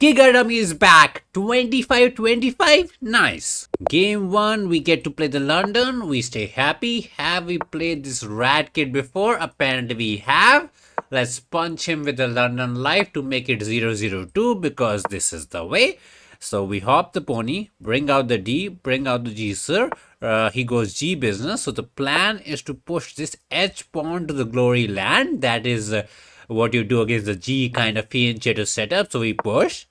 Kigarami is back. 25-25. Nice. Game 1, we get to play the London. We stay happy. Have we played this rat kid before? Apparently we have. Let's punch him with the London Life to make it 002 because this is the way. So we hop the pony, bring out the D, bring out the G, sir. He goes G business. So the plan is to push this H pawn to the glory land. That is what you do against the G kind of fianchetto setup. So we push.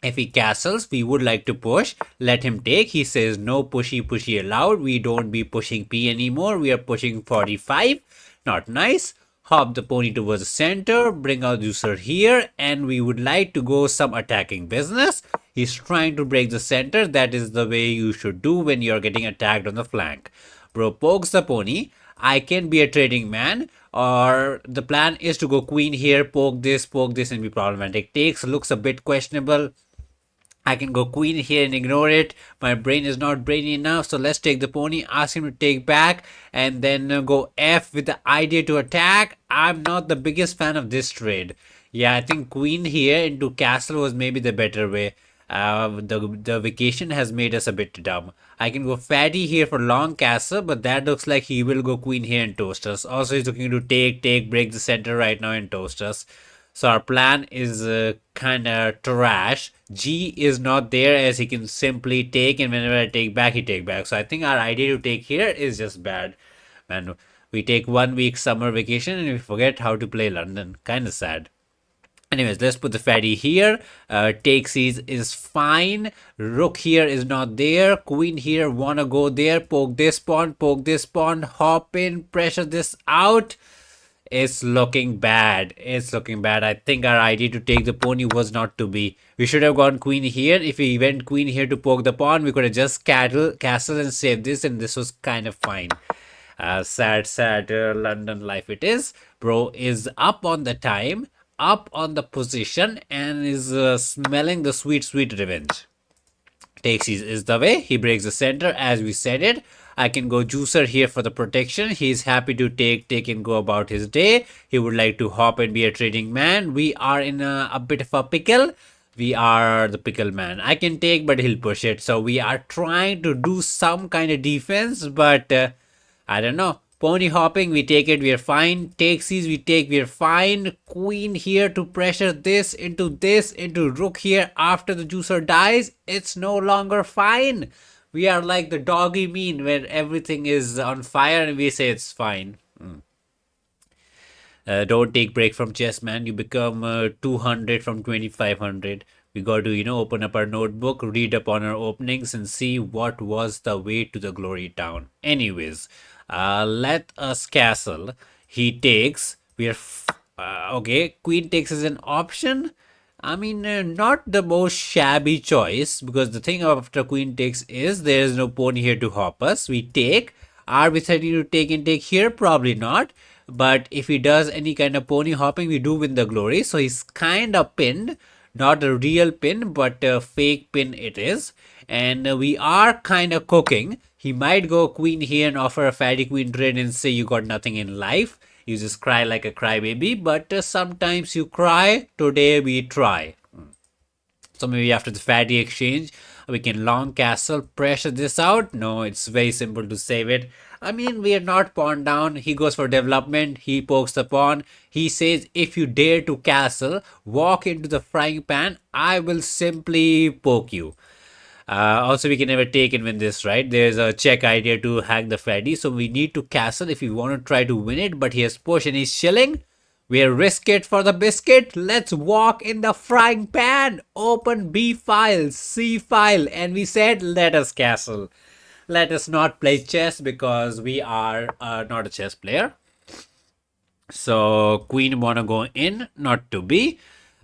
If he castles, we would like to push. Let him take. He says no pushy allowed. We don't be pushing P anymore. We are pushing 45. Not nice. Hop the pony towards the center. Bring out user here. And we would like to go some attacking business. He's trying to break the center. That is the way you should do when you're getting attacked on the flank. Bro pokes the pony. I can be a trading man, or the plan is to go queen here, poke this, and be problematic. Takes looks a bit questionable. I can go queen here and ignore it. My brain is not brainy enough, so let's take the pony, ask him to take back, and then go F with the idea to attack. I'm not the biggest fan of this trade. Yeah, I think queen here into castle was maybe the better way. The vacation has made us a bit dumb. I can go fatty here for long castle, but that looks like he will go queen here and toast us. Also, he's looking to take, break the center right now and toast us. So our plan is kind of trash. G is not there as he can simply take, and whenever I take back, he take back. So I think our idea to take here is just bad. Man, we take 1 week summer vacation and we forget how to play London. Kind of sad. Anyways, let's put the fatty here. Take C's is fine. Rook here is not there. Queen here, wanna go there. Poke this pawn, hop in, pressure this out. It's looking bad. I think our idea to take the pony was not to be. We should have gone queen here. If we went queen here to poke the pawn, we could have just castle and saved this, and this was kind of fine. Sad London life it is. Bro is up on the time, up on the position, and is smelling the sweet revenge. Takes is the way. He breaks the center as we said it. I can go juicer here for the protection. He's happy to take and go about his day. He would like to hop and be a trading man. We are in a bit of a pickle. We are the pickle man. I can take, but he'll push it. So we are trying to do some kind of defense, but I don't know. Pony hopping, we take it, we are fine. Takesies, we take, we are fine. Queen here to pressure this, into rook here after the juicer dies. It's no longer fine. We are like the doggy mean where everything is on fire and we say it's fine. Don't take break from chess, man. You become 200 from 2500. We got to, open up our notebook, read up on our openings and see what was the way to the glory town. Anyways, let us castle. He takes. We are okay. Queen takes is an option. I mean, not the most shabby choice, because the thing after queen takes is there is no pony here to hop us. We take. Are we threatening to take and take here? Probably not. But if he does any kind of pony hopping, we do win the glory. So he's kind of pinned. Not a real pin, but a fake pin it is. And we are kind of cooking. He might go queen here and offer a fatty queen trade and say you got nothing in life. You just cry like a crybaby, but sometimes you cry. Today we try. So maybe after the fatty exchange, we can long castle, pressure this out. No, it's very simple to save it. I mean, we are not pawn down. He goes for development. He pokes the pawn. He says, if you dare to castle, walk into the frying pan, I will simply poke you. Also, we can never take and win this, right? There's a check idea to hack the fatty. So we need to castle if we want to try to win it. But he has push and he's chilling. We'll risk it for the biscuit. Let's walk in the frying pan. Open B file, C file. And we said, let us castle. Let us not play chess because we are not a chess player. So queen wanna go in, not to B.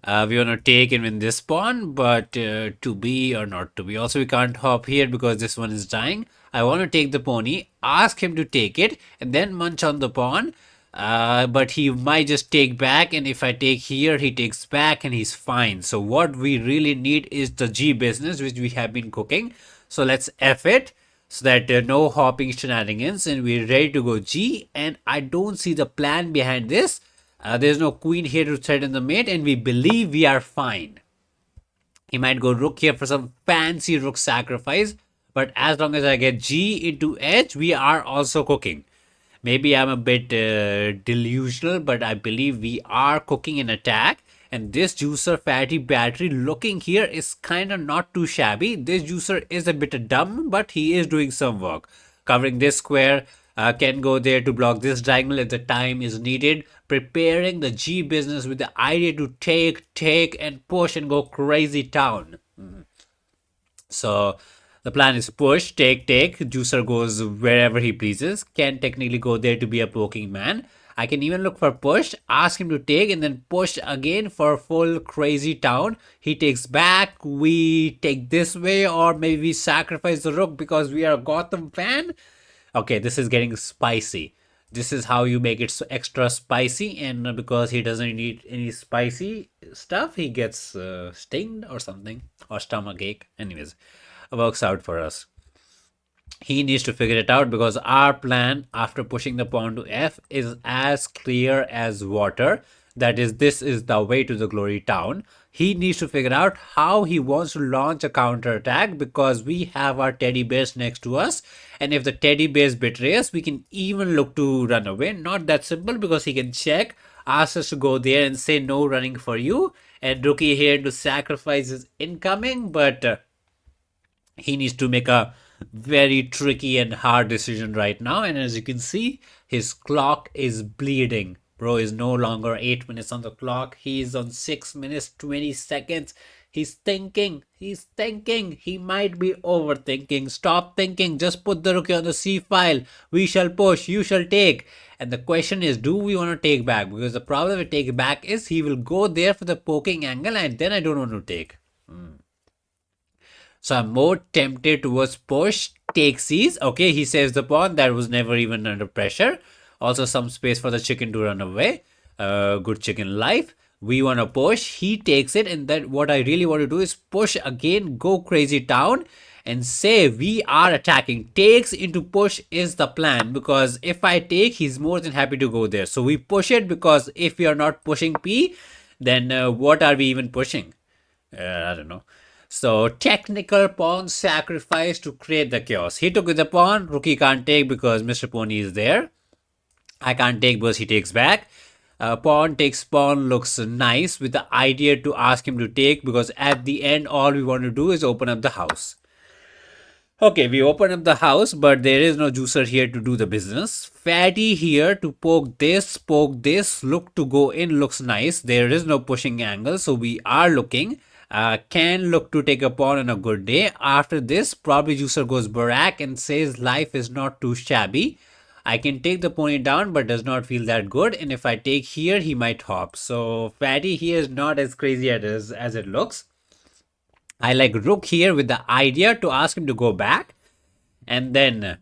We want to take and win this pawn, but to be or not to be. Also, we can't hop here because this one is dying. I want to take the pony, ask him to take it, and then munch on the pawn. But he might just take back, and if I take here, he takes back, and he's fine. So what we really need is the G business, which we have been cooking. So let's F it, so that no hopping shenanigans, and we're ready to go G. And I don't see the plan behind this. There's no queen here to threaten the mate, and we believe we are fine. He might go rook here for some fancy rook sacrifice, but as long as I get g into h, we are also cooking. Maybe I'm a bit delusional, but I believe we are cooking in attack. And this juicer fatty battery looking here is kind of not too shabby. This juicer is a bit dumb, but he is doing some work. Covering this square, can go there to block this diagonal if the time is needed. Preparing the G business with the idea to take, and push and go crazy town. So the plan is push, take. Juicer goes wherever he pleases. Can technically go there to be a poking man. I can even look for push, ask him to take, and then push again for full crazy town. He takes back. We take this way, or maybe we sacrifice the rook because we are a Gotham fan. Okay, this is getting spicy. This is how you make it so extra spicy, and because he doesn't need any spicy stuff, he gets stinged or something, or stomach ache. Anyways, works out for us. He needs to figure it out because our plan after pushing the pawn to f is as clear as water. That is, this is the way to the glory town. He needs to figure out how he wants to launch a counter attack because we have our teddy bears next to us. And if the teddy bears betray us, we can even look to run away. Not that simple because he can check, ask us to go there and say no running for you. And rookie here to sacrifice is incoming, but he needs to make a very tricky and hard decision right now. And as you can see, his clock is bleeding. Bro is no longer 8 minutes on the clock. He is on 6 minutes 20 seconds. He's thinking. He might be overthinking. Stop thinking. Just put the rookie on the c file. We shall push. You shall take. And the question is, do we want to take back? Because the problem with take back is he will go there for the poking angle, and then I don't want to take. So I'm more tempted towards push, take seize. Okay, he saves the pawn. That was never even under pressure. Also some space for the chicken to run away. Good chicken life. We want to push. He takes it. And then what I really want to do is push again, go crazy town and say we are attacking. Takes into push is the plan because if I take, he's more than happy to go there. So we push it because if we are not pushing P, then what are we even pushing? I don't know. So technical pawn sacrifice to create the chaos. He took with the pawn. Rookie can't take because Mr. Pony is there. I can't take because he takes back. Pawn takes pawn looks nice with the idea to ask him to take because at the end all we want to do is open up the house. Okay, we open up the house, but there is no juicer here to do the business. Fatty here to poke this, look to go in, looks nice. There is no pushing angle, so we are looking. Can look to take a pawn on a good day. After this, probably juicer goes Barak and says life is not too shabby. I can take the pony down, but does not feel that good. And if I take here, he might hop. So Fatty here is not as crazy as it looks. I like rook here with the idea to ask him to go back. And then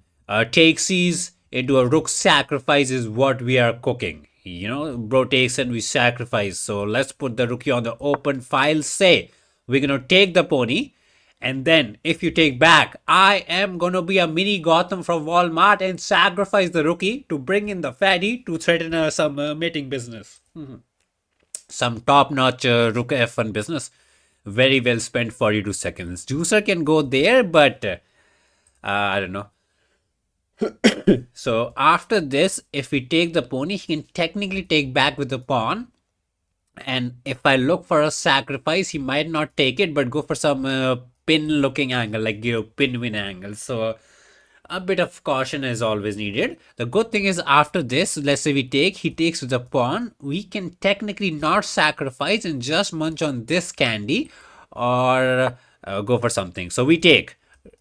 take seize into a rook sacrifice is what we are cooking. You know, bro takes and we sacrifice. So let's put the rookie on the open file. Say, we're going to take the pony. And then if you take back, I am going to be a mini Gotham from Walmart and sacrifice the rookie to bring in the fatty to threaten some mating business. Some top-notch rook F1 business. Very well spent 42 seconds. Juicer can go there, but I don't know. So after this, if we take the pony, he can technically take back with the pawn. And if I look for a sacrifice, he might not take it, but go for some pin looking angle, like, you know, pin win angle. So a bit of caution is always needed. The good thing is after this, let's say we take, he takes with the pawn, we can technically not sacrifice and just munch on this candy or go for something. So we take.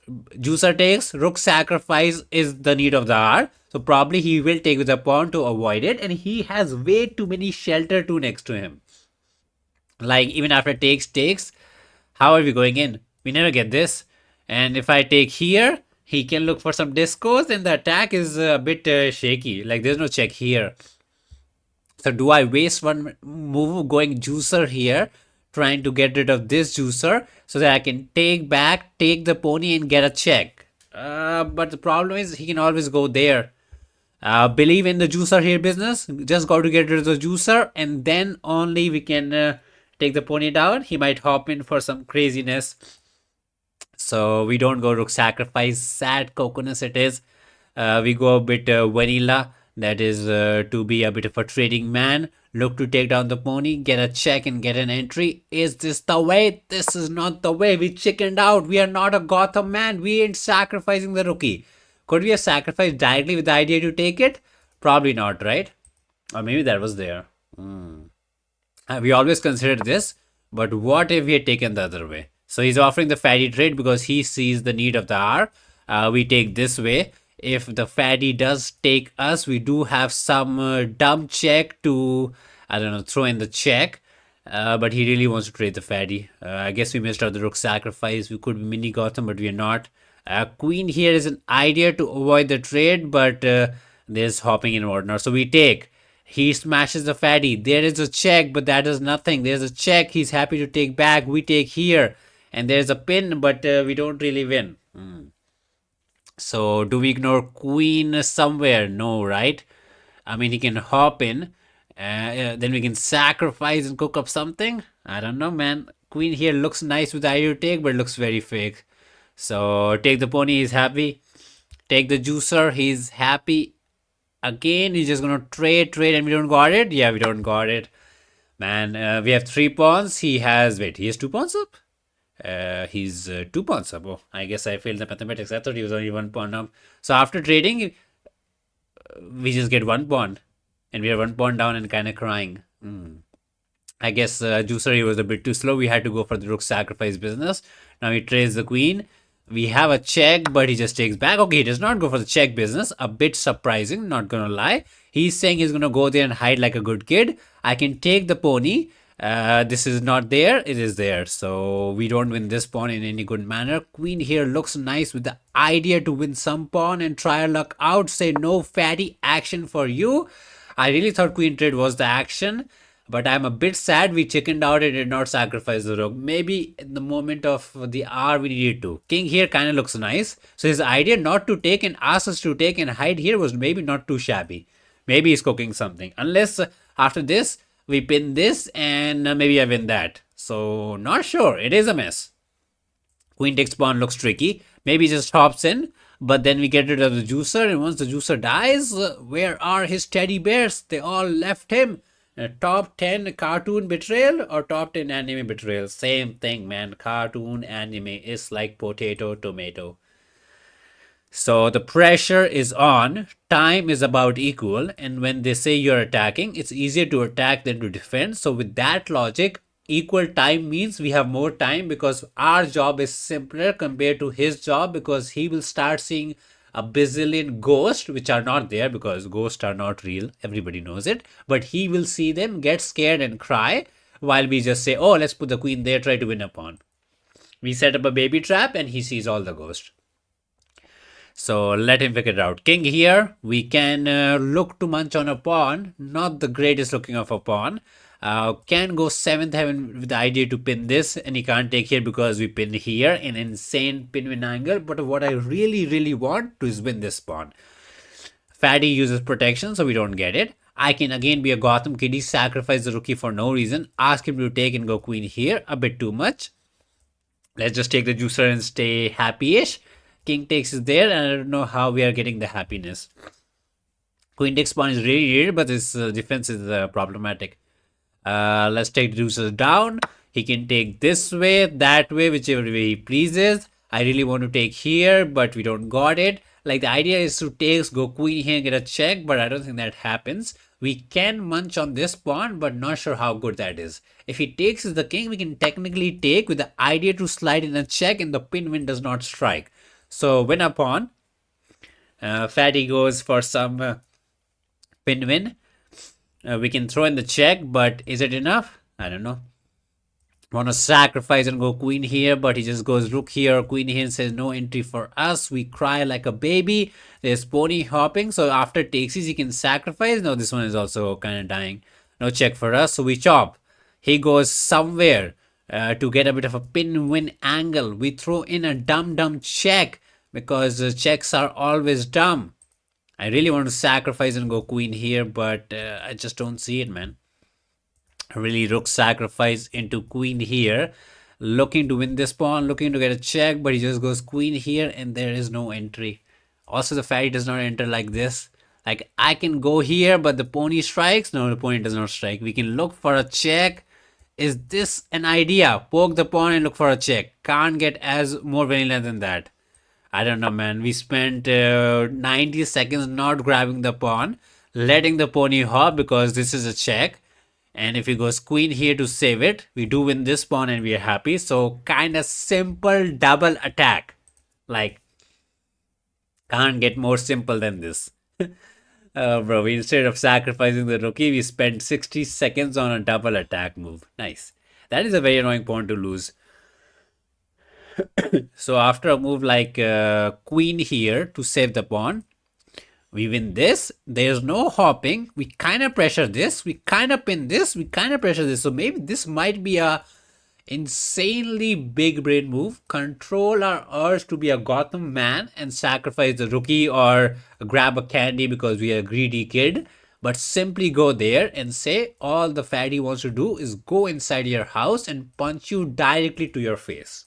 Juicer takes, rook sacrifice is the need of the hour. So probably he will take with the pawn to avoid it. And he has way too many shelter 2 next to him. Like even after takes, how are we going in? We never get this. And if I take here, he can look for some discos and the attack is a bit shaky. Like there's no check here. So do I waste one move going juicer here, trying to get rid of this juicer so that I can take back, take the pony and get a check? But the problem is he can always go there. Believe in the juicer here business. Just got to get rid of the juicer and then only we can take the pony down. He might hop in for some craziness. So we don't go rook sacrifice. Sad coconuts it is. We go a bit vanilla. That is to be a bit of a trading man. Look to take down the pony, get a check and get an entry. Is this the way? This is not the way. We chickened out. We are not a Gotham man. We ain't sacrificing the rookie. Could we have sacrificed directly with the idea to take it? Probably not, right? Or maybe that was there. We always considered this, but what if we had taken the other way? So he's offering the fatty trade because he sees the need of the hour. We take this way. If the fatty does take us, we do have some dumb check to, I don't know, throw in the check. But he really wants to trade the fatty. I guess we missed out the rook sacrifice. We could be mini Gotham, but we are not. Queen here is an idea to avoid the trade, but there's hopping in whatnot. So we take. He smashes the fatty. There is a check, but that is nothing. There's a check. He's happy to take back. We take here. And there's a pin, but we don't really win. So do we ignore queen somewhere? No, right? I mean, he can hop in. Then we can sacrifice and cook up something. I don't know, man. Queen here looks nice with the idea to take, but looks very fake. So take the pony. He's happy. Take the juicer. He's happy. Again, he's just gonna trade, and we don't got it. Yeah, we don't got it. Man, we have 3 pawns. He has, wait, he has 2 pawns up? He's 2 pawns up. Oh, I guess I failed the mathematics. I thought he was only 1 pawn up. So after trading, we just get 1 pawn. And we are 1 pawn down and kind of crying. I guess Juicer, he was a bit too slow. We had to go for the rook sacrifice business. Now he trades the queen. We have a check, but he just takes back. Okay, he does not go for the check business. A bit surprising, not gonna lie. He's saying he's gonna go there and hide like a good kid. I can take the pony. This is not there. It is there. So we don't win this pawn in any good manner. Queen here looks nice with the idea to win some pawn and try our luck out. Say no fatty action for you. I really thought queen trade was the action. But I'm a bit sad we chickened out and did not sacrifice the rook. Maybe in the moment of the hour we needed to. King here kind of looks nice. So his idea not to take and ask us to take and hide here was maybe not too shabby. Maybe he's cooking something. Unless after this, we pin this and maybe I win that. So not sure. It is a mess. Queen takes pawn looks tricky. Maybe just hops in. But then we get rid of the juicer. And once the juicer dies, where are his teddy bears? They all left him. Top 10 cartoon betrayal or top 10 anime betrayal? Same thing, man. Cartoon anime is like potato, tomato. So the pressure is on. Time is about equal. And when they say you're attacking, it's easier to attack than to defend. So with that logic, equal time means we have more time because our job is simpler compared to his job because he will start seeing a bazillion ghosts, which are not there because ghosts are not real. Everybody knows it. But he will see them, get scared and cry while we just say, oh, let's put the queen there, try to win a pawn. We set up a baby trap and he sees all the ghosts. So let him figure it out. King here, we can look to munch on a pawn. Not the greatest looking of a pawn. Can go 7th heaven with the idea to pin this, and he can't take here because we pin here in insane pin win angle. But what I really want to is win this pawn. Fatty uses protection, so we don't get it. I can again be a Gotham Kitty, sacrifice the rookie for no reason, ask him to take and go queen here, a bit too much. Let's just take the juicer and stay happy-ish. King takes is there, and I don't know how we are getting the happiness. Queen takes pawn is really weird, but this defense is problematic. Let's take the juicer down. He can take this way, that way, whichever way he pleases. I really want to take here, but we don't got it. Like the idea is to take, go queen here and get a check, but I don't think that happens. We can munch on this pawn, but not sure how good that is. If he takes the king, we can technically take with the idea to slide in a check and the pin win does not strike. So win a pawn. Fatty goes for some pin win. We can throw in the check, but is it enough? I don't know. Want to sacrifice and go queen here, but he just goes rook here, queen here and says no entry for us. We cry like a baby. There's pony hopping. So after takes he can sacrifice. No, this one is also kind of dying. No check for us. So we chop. He goes somewhere to get a bit of a pin win angle. We throw in a dumb check because checks are always dumb. I really want to sacrifice and go queen here, but I just don't see it, man. Really rook sacrifice into queen here, looking to win this pawn, looking to get a check, but he just goes queen here and there is no entry. Also, the fatty does not enter like this. Like, I can go here, but the pony strikes. No, the pony does not strike. We can look for a check. Is this an idea? Poke the pawn and look for a check. Can't get as more vanilla than that. I don't know, man. We spent 90 seconds not grabbing the pawn, letting the pony hop because this is a check. And if he goes queen here to save it, we do win this pawn and we are happy. So kind of simple double attack. Like, can't get more simple than this. Bro, instead of sacrificing the rookie, we spent 60 seconds on a double attack move. Nice. That is a very annoying pawn to lose. So after a move like queen here to save the pawn, we win this. There's no hopping. We kind of pressure this. We kind of pin this. We kind of pressure this. So maybe this might be a insanely big brain move. Control our urge to be a Gotham man and sacrifice the rookie or grab a candy because we are a greedy kid. But simply go there and say all the fatty wants to do is go inside your house and punch you directly to your face.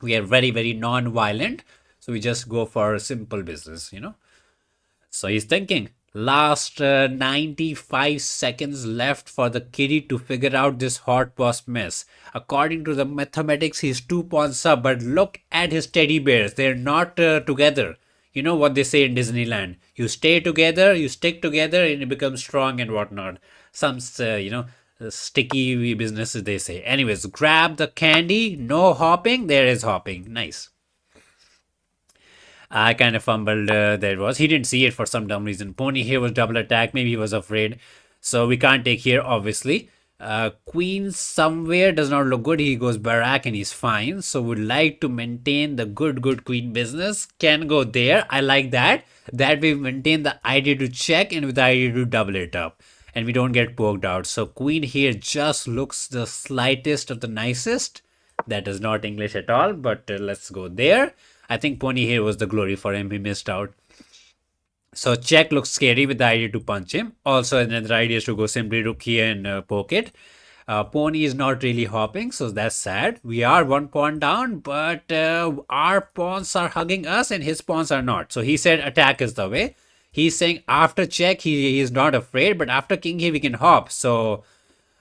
We are very, very non-violent. So we just go for simple business, you know. So he's thinking, last 95 seconds left for the kitty to figure out this hot boss mess. According to the mathematics, he's 2 pawns up, but look at his teddy bears. They're not together. You know what they say in Disneyland. You stay together, you stick together, and you become strong and whatnot. Some, sticky businesses they say. Anyways, grab the candy. No hopping. There is hopping. Nice. I kind of fumbled. There it was. He didn't see it for some dumb reason. Pony here was double attack. Maybe he was afraid. So we can't take here, obviously. Queen somewhere does not look good. He goes Barak and he's fine. So would like to maintain the good queen business. Can go there. I like that. That we maintain the idea to check and with the idea to double it up. And we don't get poked out. So queen here just looks the slightest of the nicest. That is not English at all, but let's go there. I think pony here was the glory for him. He missed out. So check looks scary with the idea to punch him. Also, another idea is to go simply rook here and poke it. Pony is not really hopping, so that's sad. We are 1 pawn down, but our pawns are hugging us and his pawns are not. So he said attack is the way. He's saying after check, he is not afraid, but after king here, we can hop. So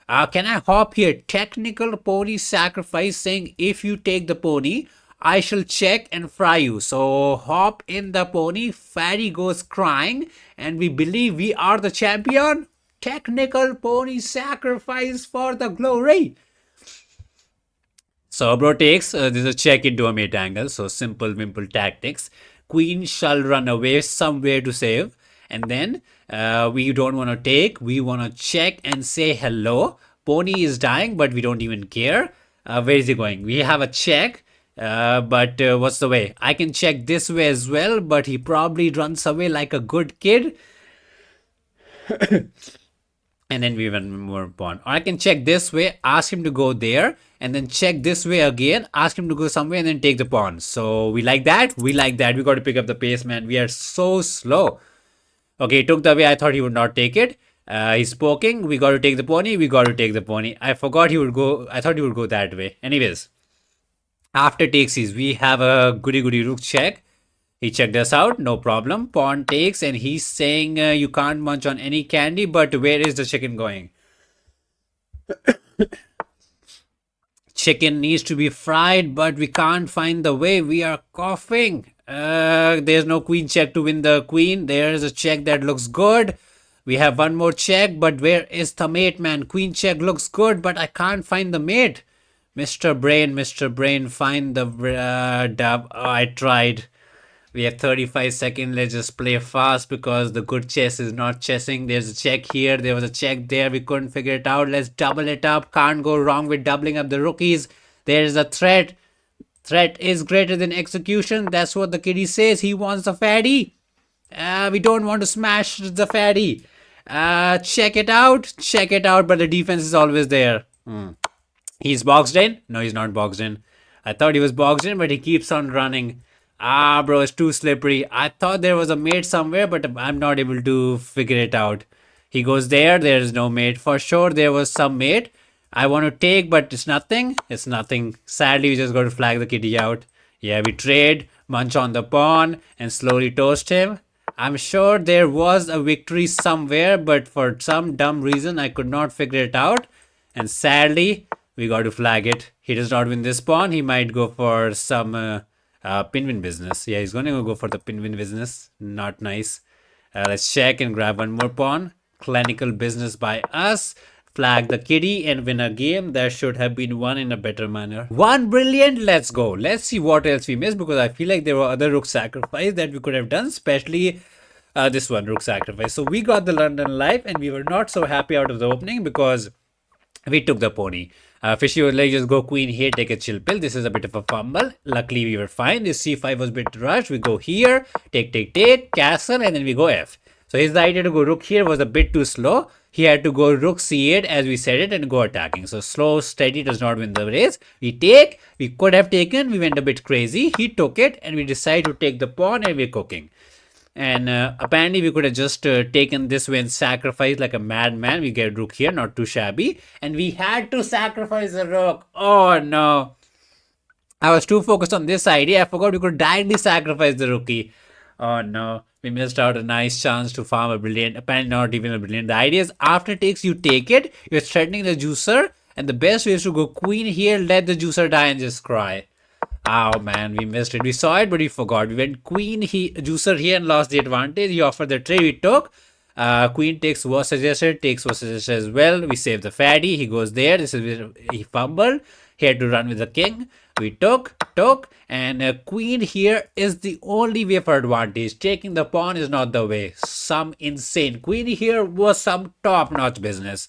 can I hop here? Technical pony sacrifice saying if you take the pony, I shall check and fry you. So hop in the pony. Fatty goes crying and we believe we are the champion. Technical pony sacrifice for the glory. So bro takes, there's a check into a mate angle. So simple wimple tactics. Queen shall run away somewhere to save. And then we don't want to take. We want to check and say hello. Pony is dying, but we don't even care. Where is he going? We have a check. But what's the way? I can check this way as well, but he probably runs away like a good kid. And then we win more pawn. Or I can check this way, ask him to go there, and then check this way again, ask him to go somewhere, and then take the pawn. So we like that. We like that. We got to pick up the pace, man. We are so slow. Okay, he took the way I thought he would not take it. He's poking. We got to take the pony. We got to take the pony. I forgot he would go. I thought he would go that way. Anyways. After takes is we have a goody rook check. He checked us out, no problem. Pawn takes and he's saying you can't munch on any candy, but where is the chicken going? Chicken needs to be fried, but we can't find the way. We are coughing. There's no queen check to win the queen. There's a check that looks good. We have one more check, but where is the mate, man? Queen check looks good, but I can't find the mate. Mr. Brain, find the dub. Oh, I tried. We have 35 seconds. Let's just play fast because the good chess is not chessing. There's a check here. There was a check there. We couldn't figure it out. Let's double it up. Can't go wrong with doubling up the rookies. There's a threat. Threat is greater than execution. That's what the kitty says. He wants the fatty. We don't want to smash the fatty. Check it out. Check it out. But the defense is always there. He's boxed in? No, he's not boxed in. I thought he was boxed in, but he keeps on running. Bro, it's too slippery. I thought there was a mate somewhere, but I'm not able to figure it out. He goes there. There is no mate. For sure, there was some mate. I want to take, but it's nothing. It's nothing. Sadly, we just got to flag the kitty out. Yeah, we trade, munch on the pawn, and slowly toast him. I'm sure there was a victory somewhere, but for some dumb reason, I could not figure it out. And sadly, we got to flag it. He does not win this pawn. He might go for some pin-win business. Yeah, he's going to go for the pin-win business. Not nice. Let's check and grab one more pawn. Clinical business by us. Flag the kitty and win a game that should have been won in a better manner. One brilliant. Let's go. Let's see what else we missed, because I feel like there were other rook sacrifice that we could have done, especially this one, rook sacrifice. So we got the London life and we were not so happy out of the opening because we took the pony. Fishy was like, just go queen here, take a chill pill. This is a bit of a fumble. Luckily, we were fine. This c5 was a bit rushed. We go here, take, castle, and then we go f. So his idea to go rook here was a bit too slow. He had to go rook c8 as we said it and go attacking. So slow, steady does not win the race. We take, we could have taken, we went a bit crazy. He took it and we decided to take the pawn and we're cooking. And apparently we could have just taken this win, sacrifice like a madman. We get rook here, not too shabby. And we had to sacrifice the rook. Oh no. I was too focused on this idea. I forgot we could directly sacrifice the rookie. Oh no. We missed out a nice chance to farm a brilliant. Apparently not even a brilliant. The idea is after takes, you take it. You're threatening the juicer. And the best way is to go queen here, let the juicer die and just cry. Oh man, we missed it. We saw it, but we forgot. We went queen, juicer here and lost the advantage. He offered the trade, we took. Queen takes was suggested, takes was suggested as well. We save the fatty. He goes there. This is where he fumbled. He had to run with the king. We took, and queen here is the only way for advantage. Taking the pawn is not the way. Some insane. Queen here was some top-notch business.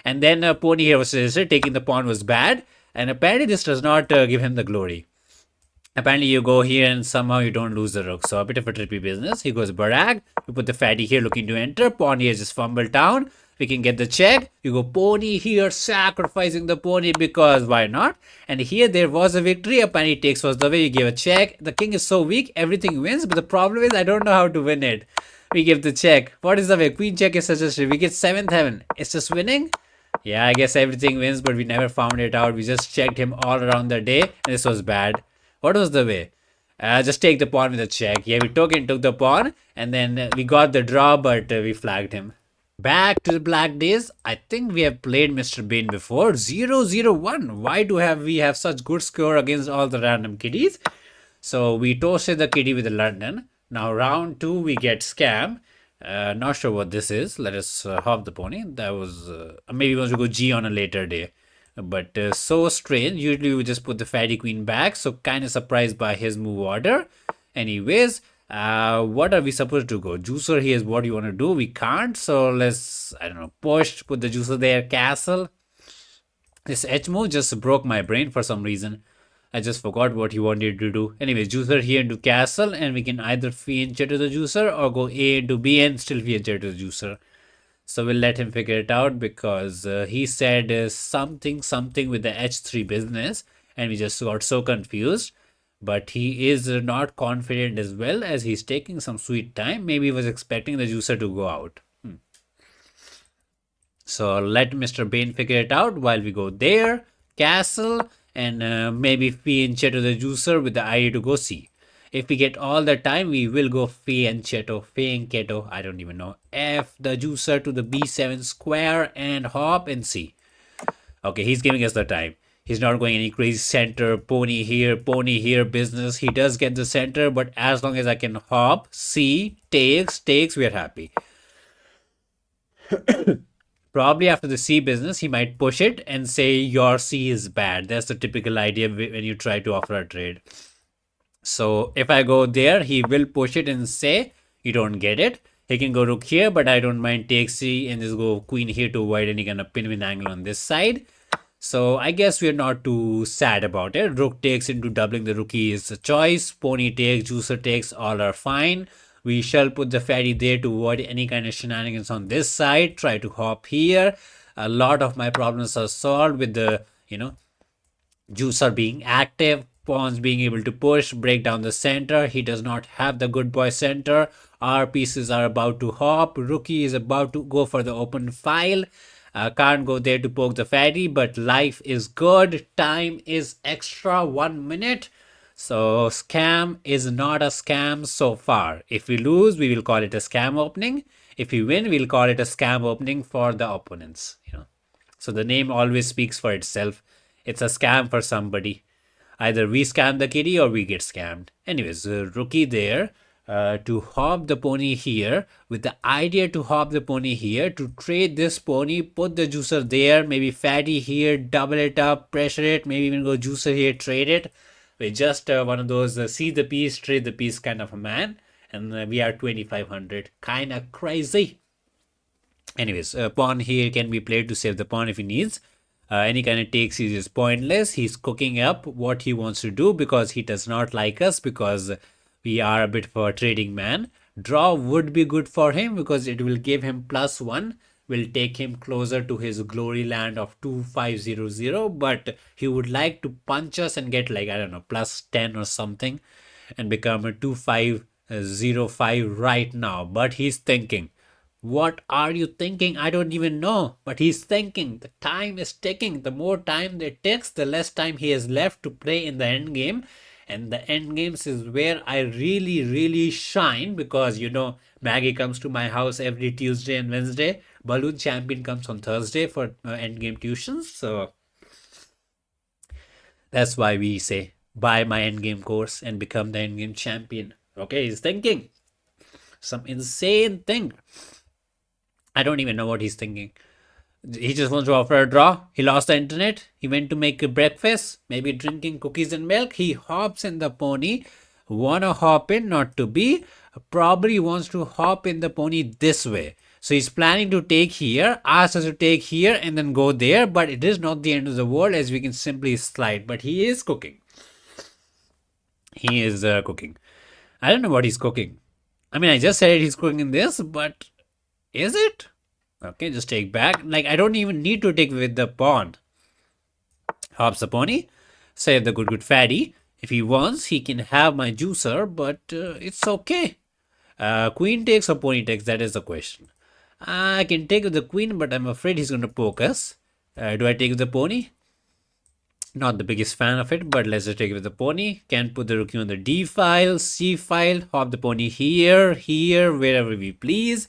And then pony here was suggested. Taking the pawn was bad. And apparently this does not give him the glory. Apparently you go here and somehow you don't lose the rook. So a bit of a trippy business. He goes barag. We put the fatty here looking to enter. Pawn here just fumbled down. We can get the check. You go pony here, sacrificing the pony because why not? And here there was a victory. Apparently takes was the way. You give a check. The king is so weak. Everything wins. But the problem is I don't know how to win it. We give the check. What is the way? Queen check is suggested. We get 7th heaven. It's just winning. Yeah, I guess everything wins, but we never found it out. We just checked him all around the day. And this was bad. What was the way? Just take the pawn with a check. Yeah, we took the pawn, and then we got the draw, but we flagged him. Back to the black days. I think we have played Mr. Bean before. 0-0-1. Why do we have such good score against all the random kitties? So we toasted the kitty with the London. Now round 2 we get scam. Not sure what this is. Let us hop the pony. That was maybe once we go G on a later day. But so strange. Usually we just put the fatty queen back. So kind of surprised by his move order. Anyways, what are we supposed to go? Juicer here is what you want to do. We can't. So let's, I don't know, push, put the juicer there, castle. This H move just broke my brain for some reason. I just forgot what he wanted to do. Anyway, juicer here into castle. And we can either fee and to the juicer or go A into B and still fee and to the juicer. So we'll let him figure it out because he said something with the h3 business and we just got so confused. But he is not confident as well as he's taking some sweet time. Maybe he was expecting the juicer to go out. So let Mr. Bain figure it out while we go there, castle, and maybe fee and to the juicer with the idea to go C. If we get all the time, we will go Fianchetto, I don't even know. F the juicer to the B7 square and hop and C. Okay, he's giving us the time. He's not going any crazy center, pony here business. He does get the center, but as long as I can hop, C, takes, we are happy. Probably after the C business, he might push it and say your C is bad. That's the typical idea when you try to offer a trade. So if I go there, he will push it and say, you don't get it. He can go rook here, but I don't mind take C and just go queen here to avoid any kind of pin-win angle on this side. So I guess we're not too sad about it. Rook takes into doubling the rookie is a choice. Pony takes, juicer takes, all are fine. We shall put the fatty there to avoid any kind of shenanigans on this side. Try to hop here. A lot of my problems are solved with the, juicer being active. pawns being able to push, break down the center. He does not have the good boy center. Our pieces are about to hop. Rookie is about to go for the open file. Can't go there to poke the fatty, but life is good. Time is extra 1 minute. So scam is not a scam so far. If we lose, we will call it a scam opening. If we win, we'll call it a scam opening for the opponents. So the name always speaks for itself. It's a scam for somebody. Either we scam the kitty or we get scammed. Anyways, rookie there to hop the pony here with the idea to hop the pony here to trade this pony, put the juicer there, maybe fatty here, double it up, pressure it, maybe even go juicer here, trade it. We're just one of those see the piece, trade the piece kind of a man. And we are 2500. Kind of crazy. Anyways, pawn here can be played to save the pawn if he needs. Any kind of takes is pointless. He's cooking up what he wants to do because he does not like us because we are a bit of a trading man. Draw would be good for him because it will give him +1. Will take him closer to his glory land of 2500. But he would like to punch us and get like, I don't know, +10 or something and become a 2505 right now. But he's thinking. What are you thinking? I don't even know. But he's thinking. The time is ticking. The more time that ticks, the less time he has left to play in the end game. And the end games is where I really, really shine because, Maggie comes to my house every Tuesday and Wednesday. Balloon Champion comes on Thursday for end game tuitions. So that's why we say, buy my end game course and become the end game champion. Okay, he's thinking. Some insane thing. I don't even know what he's thinking. He just wants to offer a draw. He lost the internet. He went to make a breakfast, maybe drinking cookies and milk. He hops in the pony. Wanna hop in, not to be. Probably wants to hop in the pony this way. So he's planning to take here, asks us to take here and then go there. But it is not the end of the world as we can simply slide. But he is cooking. He is cooking. I don't know what he's cooking. I mean, I just said he's cooking in this, but is it? Okay, just take back. Like, I don't even need to take with the pawn. Hops the pony. Save the good fatty. If he wants, he can have my juicer, but it's okay. Queen takes or pony takes? That is the question. I can take with the queen, but I'm afraid he's going to poke us. Do I take with the pony? Not the biggest fan of it, but let's just take it with the pony. Can put the rookie on the D file, C file, hop the pony here, wherever we please.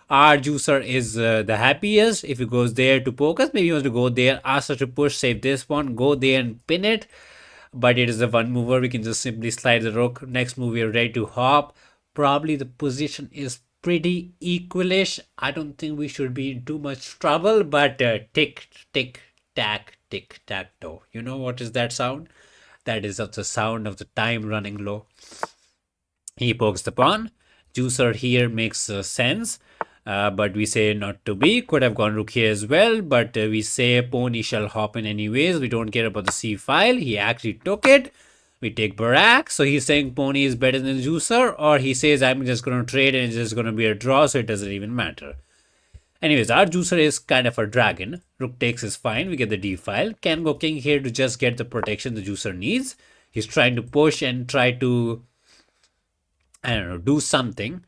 Our juicer is the happiest. If he goes there to poke us, maybe he wants to go there, ask us to push, save this one, go there and pin it. But it is a one mover. We can just simply slide the rook. Next move, we are ready to hop. Probably the position is pretty equalish. I don't think we should be in too much trouble, but tick, tick, tack, tick, tack, toe. You know what is that sound? That is the sound of the time running low. He pokes the pawn. Juicer here makes sense. But we say not to be. Could have gone rook here as well, but we say pony shall hop in anyways. We don't care about the C file. He actually took it. We take Barak. So he's saying pony is better than juicer, or he says I'm just going to trade and it's just going to be a draw, so it doesn't even matter. Anyways, our juicer is kind of a dragon. Rook takes is fine. We get the D file. Can go king here to just get the protection the juicer needs. He's trying to push and try to, I don't know, do something.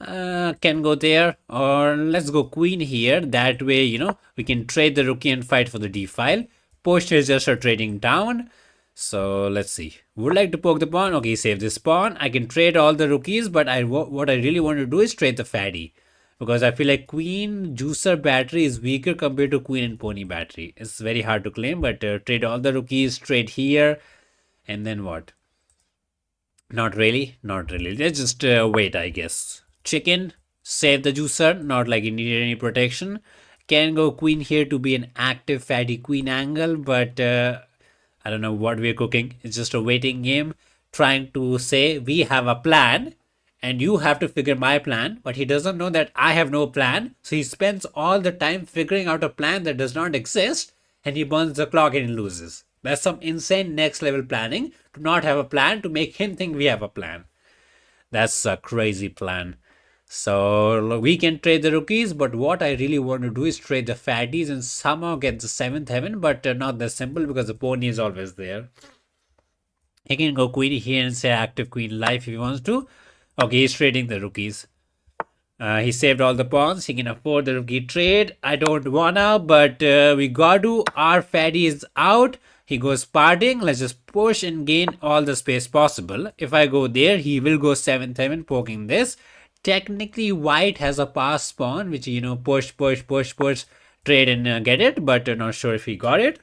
Can go there, or let's go queen here. That way, we can trade the rookie and fight for the D file. Push is just a trading down. So let's see. Would like to poke the pawn. Okay, save this pawn. I can trade all the rookies, but what I really want to do is trade the fatty. Because I feel like queen juicer battery is weaker compared to queen and pony battery. It's very hard to claim, but trade all the rookies, trade here, and then what? Not really. Let's just wait, I guess. Chicken, save the juicer, not like he needed any protection. Can go queen here to be an active fatty queen angle, but I don't know what we're cooking. It's just a waiting game, trying to say we have a plan and you have to figure my plan, but he doesn't know that I have no plan. So he spends all the time figuring out a plan that does not exist and he burns the clock and he loses. That's some insane next level planning, to not have a plan, to make him think we have a plan. That's a crazy plan. So we can trade the rookies, but what I really want to do is trade the fatties and somehow get the 7th heaven, but not that simple because the pony is always there. He can go queen here and say active queen life if he wants to. Okay, he's trading the rookies. He saved all the pawns. He can afford the rookie trade. I don't wanna, but we got to. Our fatty is out. He goes parting. Let's just push and gain all the space possible. If I go there, he will go 7-7 poking this. Technically, white has a pass pawn, which, push, push, push, push, trade and get it, but not sure if he got it.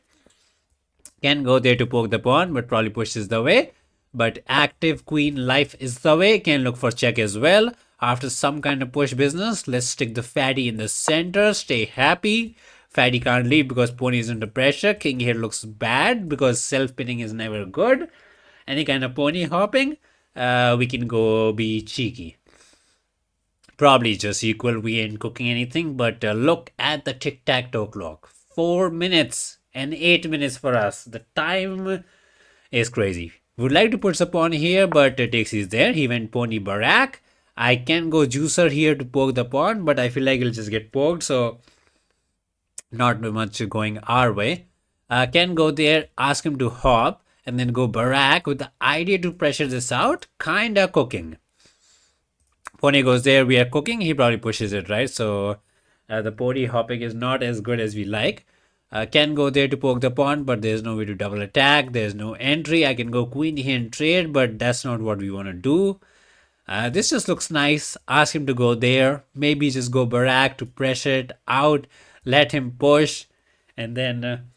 Can go there to poke the pawn, but probably pushes the way. But active queen life is the way. Can look for check as well. After some kind of push business, let's stick the fatty in the center. Stay happy. Fatty can't leave because pony is under pressure. King here looks bad because self-pinning is never good. Any kind of pony hopping, we can go be cheeky. Probably just equal. We ain't cooking anything. But look at the tic-tac-toe clock. 4 minutes and 8 minutes for us. The time is crazy. Would like to put a pawn here, but takes is there. He went pony barak. I can go juicer here to poke the pawn, but I feel like it'll just get poked, so not much going our way. Can go there, ask him to hop, and then go barak with the idea to pressure this out. Kinda cooking. Pony goes there, we are cooking. He probably pushes it, right? So the pony hopping is not as good as we like. Can go there to poke the pawn, but there's no way to double attack. There's no entry. I can go queen here and trade, but that's not what we want to do. This just looks nice. Ask him to go there. Maybe just go barak to pressure it out. Let him push. And then,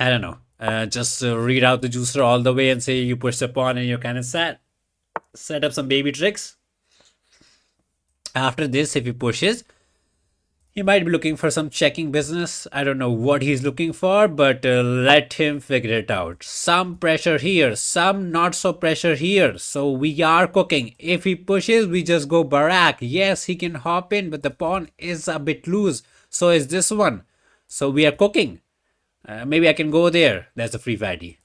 I don't know. Just read out the juicer all the way and say you push the pawn and you're kind of set. Set up some baby tricks. After this, if he pushes, he might be looking for some checking business. I don't know what he's looking for, but let him figure it out. Some pressure here, some not so pressure here. So we are cooking. If he pushes, we just go barak. Yes, he can hop in, but the pawn is a bit loose. So is this one. So we are cooking. Maybe I can go there. That's a free fatty.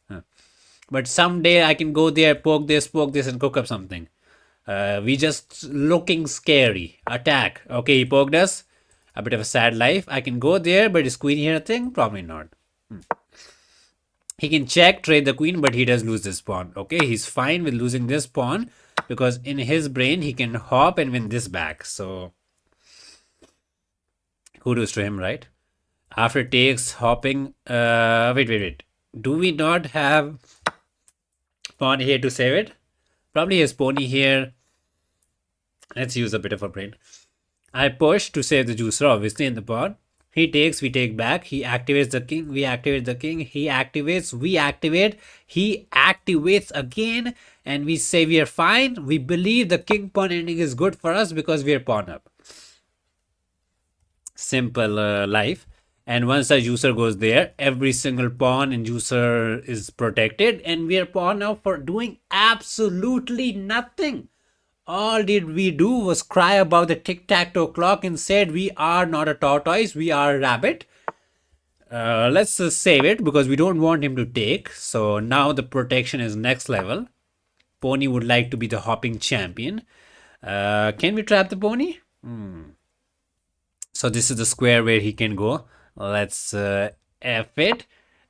But someday I can go there, poke this, and cook up something. We just looking scary. Attack. Okay, he poked us. A bit of a sad life. I can go there, but is queen here a thing? Probably not. He can check, trade the queen, but he does lose this pawn. Okay, he's fine with losing this pawn because in his brain, he can hop and win this back. So, kudos to him, right? After takes, hopping. Wait. Do we not have pawn here to save it? Probably his pony here. Let's use a bit of a brain. I push to save the juicer, obviously, in the pawn. He takes, we take back. He activates the king, we activate the king. He activates, we activate. He activates again, and we say we are fine. We believe the king pawn ending is good for us because we are pawn up. Simple life. And once the juicer goes there, every single pawn in juicer is protected, and we are pawn up for doing absolutely nothing. All did we do was cry about the tic-tac-toe clock and said we are not a tortoise, we are a rabbit. Let's save it because we don't want him to take. So now the protection is next level. Pony would like to be the hopping champion. Can we trap the pony? So this is the square where he can go. Let's F it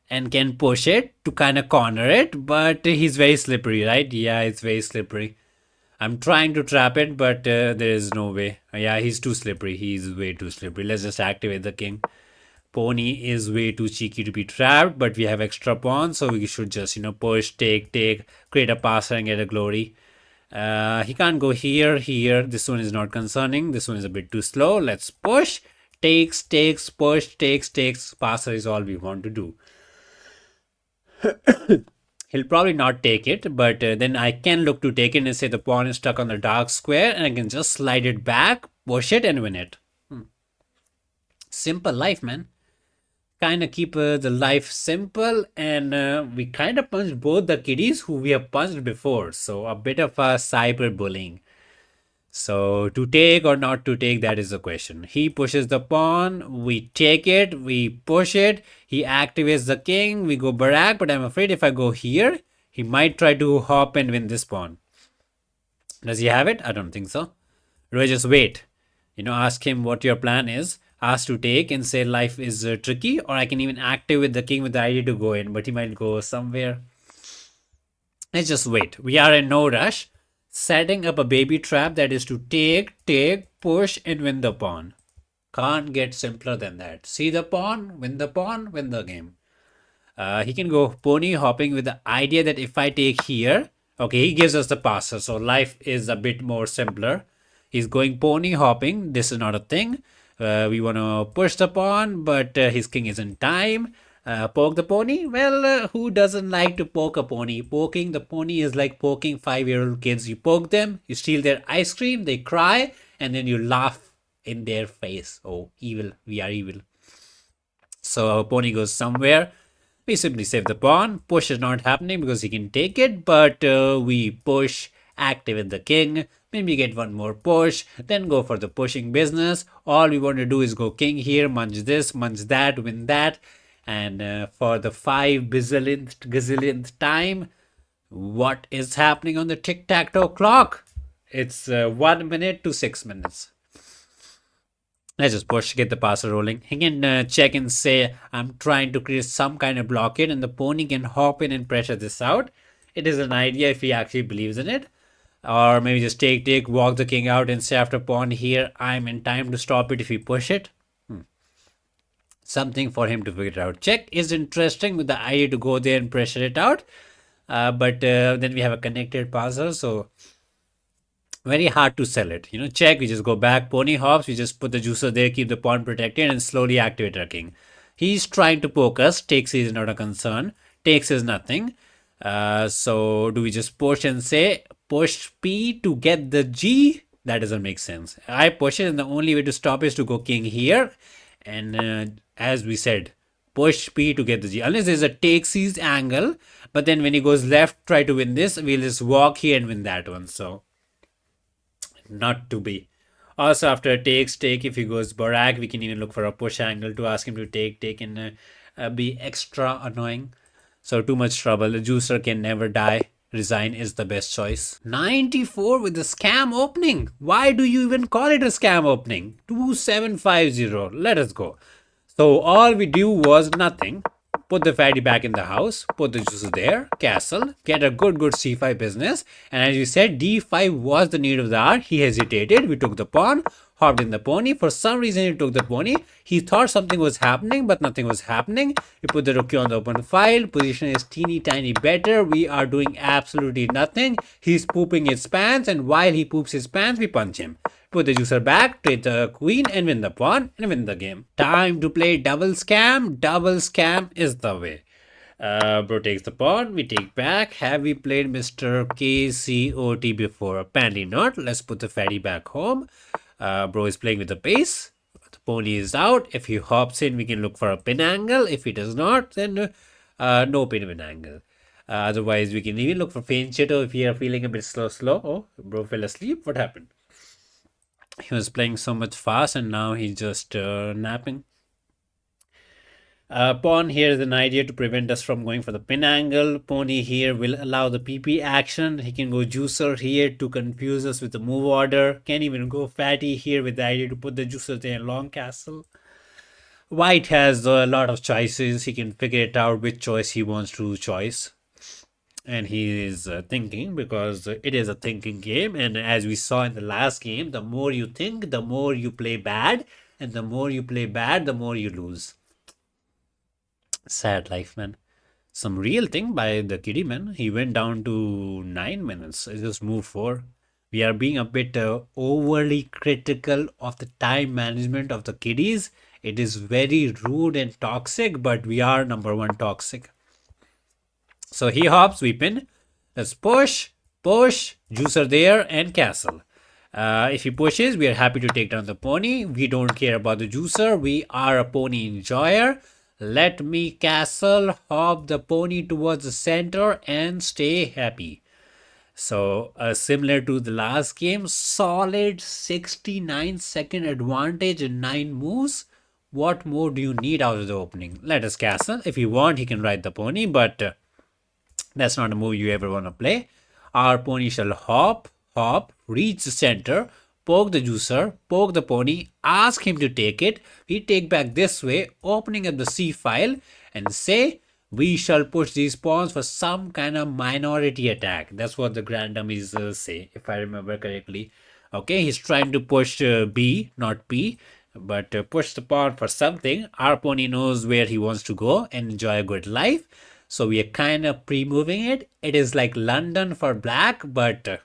and can push it to kind of corner it. But he's very slippery, right? Yeah, it's very slippery. I'm trying to trap it, but there is no way. Yeah, he's too slippery. He's way too slippery. Let's just activate the king. Pony is way too cheeky to be trapped, but we have extra pawns, so we should just, push, take, create a passer and get a glory. He can't go here. This one is not concerning. This one is a bit too slow. Let's push. Takes, push, takes. Passer is all we want to do. He'll probably not take it, but then I can look to take it and say the pawn is stuck on the dark square, and I can just slide it back, push it, and win it. Simple life, man. Kind of keep the life simple, and we kind of punched both the kiddies who we have punched before, so a bit of a cyberbullying. So to take or not to take, that is the question. He pushes the pawn, we take it, we push it, he activates the king, we go barak, but I'm afraid if I go here, he might try to hop and win this pawn. Does he have it? I don't think so. Do I just wait? Ask him what your plan is, ask to take and say life is tricky, or I can even activate the king with the idea to go in, but he might go somewhere. Let's just wait. We are in no rush. Setting up a baby trap that is to take, push, and win the pawn. Can't get simpler than that. See the pawn, win the game. He can go pony hopping with the idea that if I take here, okay, he gives us the passer, so life is a bit more simpler. He's going pony hopping. This is not a thing. We want to push the pawn, but his king is in time. Poke the pony? Well, who doesn't like to poke a pony? Poking the pony is like poking 5-year-old kids. You poke them, you steal their ice cream, they cry, and then you laugh in their face. Oh, evil. We are evil. So our pony goes somewhere. We simply save the pawn. Push is not happening because he can take it, but we push, activate the king. Maybe get one more push, then go for the pushing business. All we want to do is go king here, munch this, munch that, win that. And for the 5 gazillionth time, what is happening on the tic-tac-toe clock? It's 1 minute to 6 minutes. Let's just push, get the passer rolling. He can check and say, I'm trying to create some kind of blockade, and the pony can hop in and pressure this out. It is an idea if he actually believes in it. Or maybe just take, walk the king out and say after pawn here, I'm in time to stop it if we push it. Something for him to figure out. Check is interesting with the idea to go there and pressure it out. But then we have a connected passer, so very hard to sell it. Check, we just go back, pony hops, we just put the juicer there, keep the pawn protected, and slowly activate our king. He's trying to poke us. Takes is not a concern. Takes is nothing. So do we just push and say, push P to get the G? That doesn't make sense. I push it, and the only way to stop is to go king here. And as we said, push P to get the G. Unless there's a take seize angle. But then when he goes left, try to win this. We'll just walk here and win that one. So not to be. Also, after takes, take, if he goes Barak, we can even look for a push angle to ask him to take and be extra annoying. So too much trouble. The juicer can never die. Resign is the best choice. 94 with the scam opening. Why do you even call it a scam opening? 2750. Let us go. So all we do was nothing. Put the fatty back in the house, put the juicer there, castle, get a good c5 business. And as you said, d5 was the need of the hour. He hesitated. We took the pawn, hopped in the pony. For some reason, he took the pony. He thought something was happening, but nothing was happening. We put the rook on the open file. Position is teeny tiny better. We are doing absolutely nothing. He's pooping his pants, and while he poops his pants, we punch him. Put the juicer back, take the queen, and win the pawn, and win the game. Time to play double scam. Double scam is the way. Bro takes the pawn, we take back. Have we played Mr. KCOT before? Apparently not. Let's put the fatty back home. Bro is playing with the pace. The pony is out. If he hops in, we can look for a pin angle. If he does not, then no pin angle. Otherwise, we can even look for fianchetto if we are feeling a bit slow. Oh, bro fell asleep. What happened? He was playing so much fast and now he's just napping. Pawn here is an idea to prevent us from going for the pin angle. Pony here will allow the PP action. He can go juicer here to confuse us with the move order. Can even go fatty here with the idea to put the juicer there in long castle. White has a lot of choices. He can figure it out which choice he wants to choose. And he is thinking because it is a thinking game. And as we saw in the last game, the more you think, the more you play bad. And the more you play bad, the more you lose. Sad life, man. Some real thing by the kiddie, man. He went down to 9 minutes. It just moved 4. We are being a bit overly critical of the time management of the kiddies. It is very rude and toxic, but we are number one toxic. So he hops, we pin. Let's push, juicer there, and castle. If he pushes, we are happy to take down the pony. We don't care about the juicer. We are a pony enjoyer. Let me castle, hop the pony towards the center, and stay happy. So similar to the last game, solid 69-second advantage in 9 moves. What more do you need out of the opening? Let us castle. If you want, he can ride the pony, but that's not a move you ever want to play. Our pony shall hop, reach the center, poke the juicer, poke the pony, ask him to take it. We take back this way, opening up the C file and say, we shall push these pawns for some kind of minority attack. That's what the grand dummies say, if I remember correctly. Okay, he's trying to push B, not P, but push the pawn for something. Our pony knows where he wants to go and enjoy a good life. So we are kind of pre-moving it. It is like London for black, but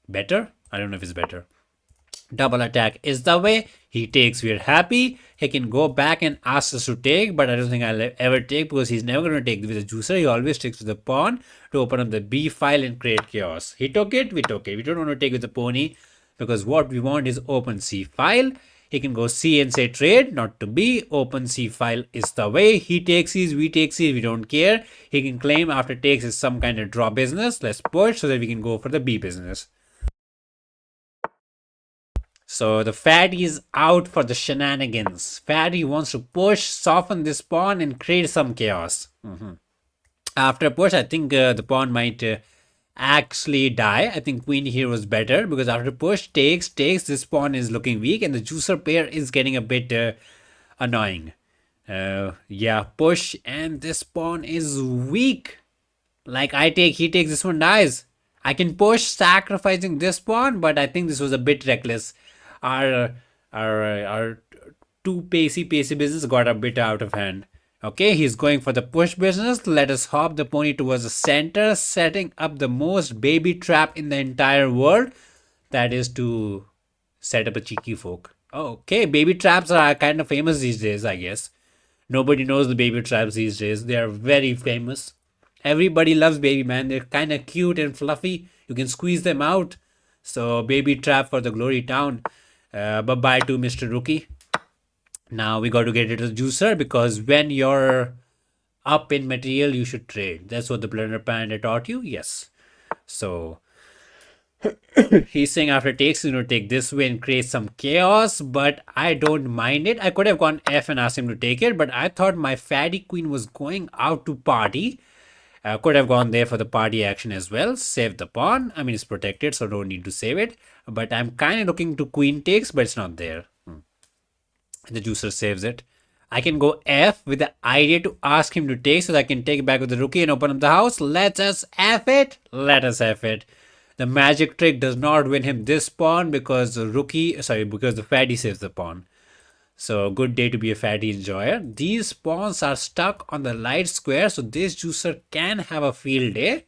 better. I don't know if it's better. Double attack is the way. He takes, we're happy. He can go back and ask us to take, but I don't think I'll ever take because he's never going to take with the juicer. He always takes with the pawn to open up the B file and create chaos. He took it, we took it. We don't want to take with the pony because what we want is open C file. He can go C and say trade, not to B. Open C file is the way. He takes C's, we take C's, we don't care. He can claim after takes is some kind of draw business. Let's push so that we can go for the B business. So the fatty is out for the shenanigans. Fatty wants to push, soften this pawn and create some chaos. After push, I think the pawn might actually die. I think queen here was better because after push, takes, this pawn is looking weak and the juicer pair is getting a bit annoying. Yeah, push and this pawn is weak. Like I take, he takes, this one dies. I can push sacrificing this pawn, but I think this was a bit reckless. Our too pacey business got a bit out of hand. Okay, he's going for the push business. Let us hop the pony towards the center, setting up the most baby trap in the entire world. That is to set up a cheeky fork. Okay, baby traps are kind of famous these days, I guess. Nobody knows the baby traps these days. They are very famous. Everybody loves baby, man. They're kind of cute and fluffy. You can squeeze them out. So, baby trap for the glory town. Bye-bye to Mr. Rookie. Now we got to get rid of the juicer because when you're up in material, you should trade. That's what the Plunder Panda taught you. Yes. So he's saying after takes, take this way and create some chaos, but I don't mind it. I could have gone F and asked him to take it, but I thought my fatty queen was going out to party. Could have gone there for the party action as well. Save the pawn. I mean, it's protected, so don't need to save it. But I'm kind of looking to queen takes, but it's not there. The juicer saves it. I can go F with the idea to ask him to take so that I can take it back with the rookie and open up the house. Let us F it. Let us F it. The magic trick does not win him this pawn because because the fatty saves the pawn. So good day to be a fatty enjoyer. These pawns are stuck on the light square, so this juicer can have a field day.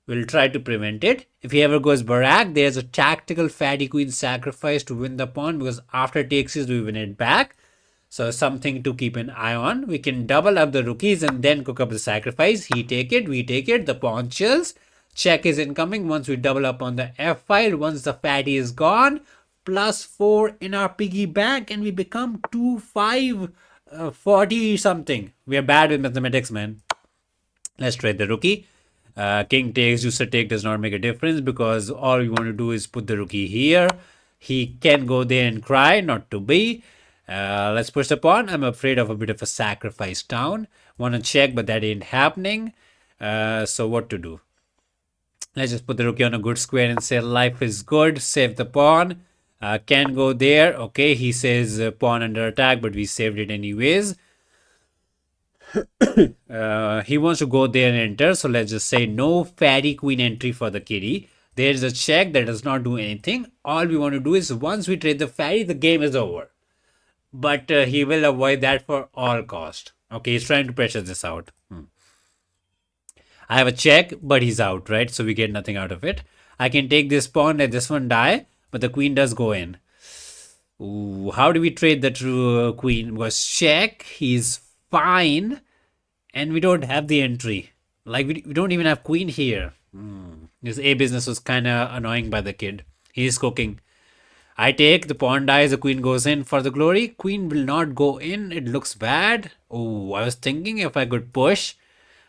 We'll try to prevent it. If he ever goes Barak, there's a tactical fatty queen sacrifice to win the pawn because after takes we win it back. So something to keep an eye on. We can double up the rookies and then cook up the sacrifice. He take it, we take it, the pawn chills. Check is incoming once we double up on the F file. Once the fatty is gone, +4 in our piggy bank and we become 40 something. We are bad with mathematics, man. Let's trade the rookie. King takes, juicer take does not make a difference because all we want to do is put the rookie here. He can go there and cry, not to be. Let's push the pawn. I'm afraid of a bit of a sacrifice down. Want to check, but that ain't happening. So what to do? Let's just put the rookie on a good square and say life is good. Save the pawn. Can go there. Okay, he says pawn under attack, but we saved it anyways. He wants to go there and enter, so let's just say no fatty queen entry for the kitty. There's a check that does not do anything. All we want to do is once we trade the fatty, the game is over. But he will avoid that for all cost. Okay, he's trying to pressure this out. I have a check, but he's out, right? So we get nothing out of it. I can take this pawn, let this one die, but the queen does go in. Ooh, how do we trade the true queen? Because check, he's fine, and we don't have the entry. Like, we don't even have queen here. This A business was kind of annoying by the kid. He's cooking. I take, the pawn dies, the queen goes in for the glory. Queen will not go in, it looks bad. Oh, I was thinking if I could push,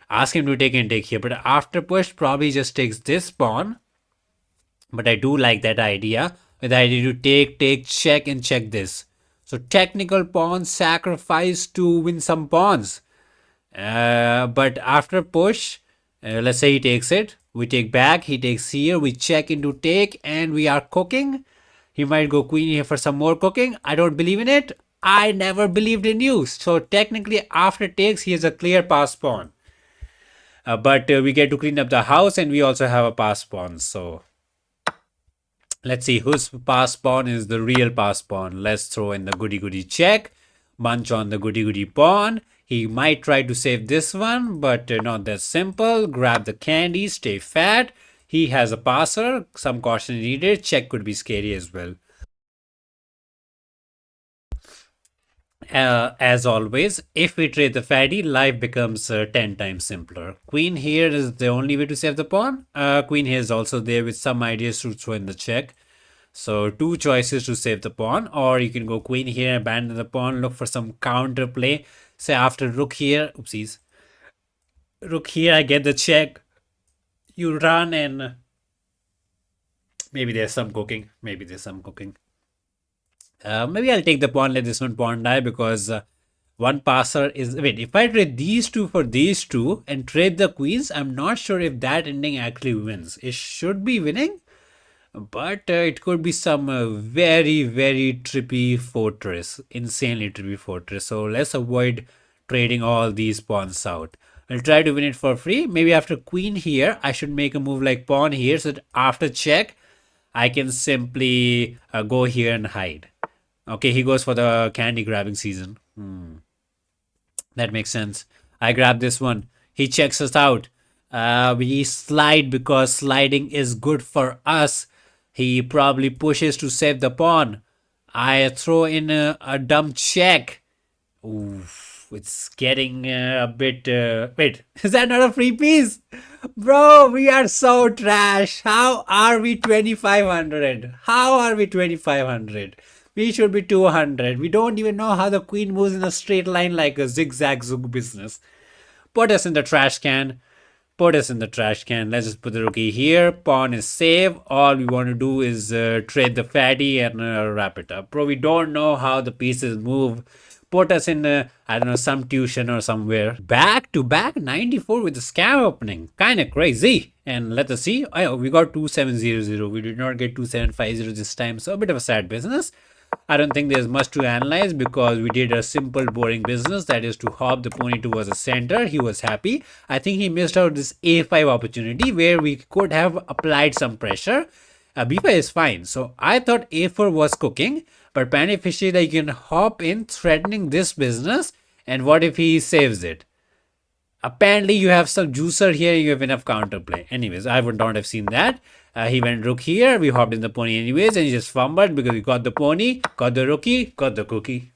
ask him to take and take here. But after push, probably just takes this pawn. But I do like that idea. With the idea to take, check, and check this. So technical pawn sacrifice to win some pawns. But after push, let's say he takes it. We take back, he takes here, we check into take, and we are cooking. He might go queen here for some more cooking. I don't believe in it. I never believed in you. So technically after takes, he has a clear pass pawn. But we get to clean up the house, and we also have a pass pawn. So let's see whose pass pawn is the real pass pawn. Let's throw in the goody goody check. Bunch on the goody goody pawn. He might try to save this one, but not that simple. Grab the candy, stay fat. He has a passer. Some caution needed. Check could be scary as well. As always, if we trade the fatty, life becomes 10 times simpler. Queen here is the only way to save the pawn. Queen here is also there with some ideas to throw in the check. So two choices to save the pawn, or you can go queen here, abandon the pawn, look for some counter play. Say after rook here, oopsies. Rook here, I get the check. You run and maybe there's some cooking. Maybe there's some cooking. Maybe I'll take the pawn, let this one pawn die because one passer is. Wait, if I trade these two for these two and trade the queens, I'm not sure if that ending actually wins. It should be winning, but it could be some very, very trippy fortress. Insanely trippy fortress. So let's avoid trading all these pawns out. I'll try to win it for free. Maybe after queen here, I should make a move like pawn here so that after check, I can simply go here and hide. Okay, he goes for the candy grabbing season. That makes sense. I grab this one. He checks us out. We slide because sliding is good for us. He probably pushes to save the pawn. I throw in a dumb check. Oof, it's getting a bit. Wait, is that not a free piece? Bro, we are so trash. How are we 2500? How are we 2500? We should be 200. We don't even know how the queen moves in a straight line like a zigzag zoog business. Put us in the trash can. Put us in the trash can. Let's just put the rookie here. Pawn is safe. All we want to do is trade the fatty and wrap it up. Bro, we don't know how the pieces move. Put us in, I don't know, some tuition or somewhere. Back to back 94 with the scam opening. Kind of crazy. And let us see. Oh, we got 2700. We did not get 2750 this time. So a bit of a sad business. I don't think there's much to analyze because we did a simple boring business, that is to hop the pony towards the center. He was happy. I think he missed out this a5 opportunity where we could have applied some pressure. b5 is fine. So I thought a4 was cooking, but Pandy fishy that you can hop in threatening this business, and what if he saves it? Apparently you have some juicer here, you have enough counterplay. Anyways, I would not have seen that. He went rook here, we hopped in the pony anyways, and he just fumbled because we got the pony, got the rookie, got the cookie.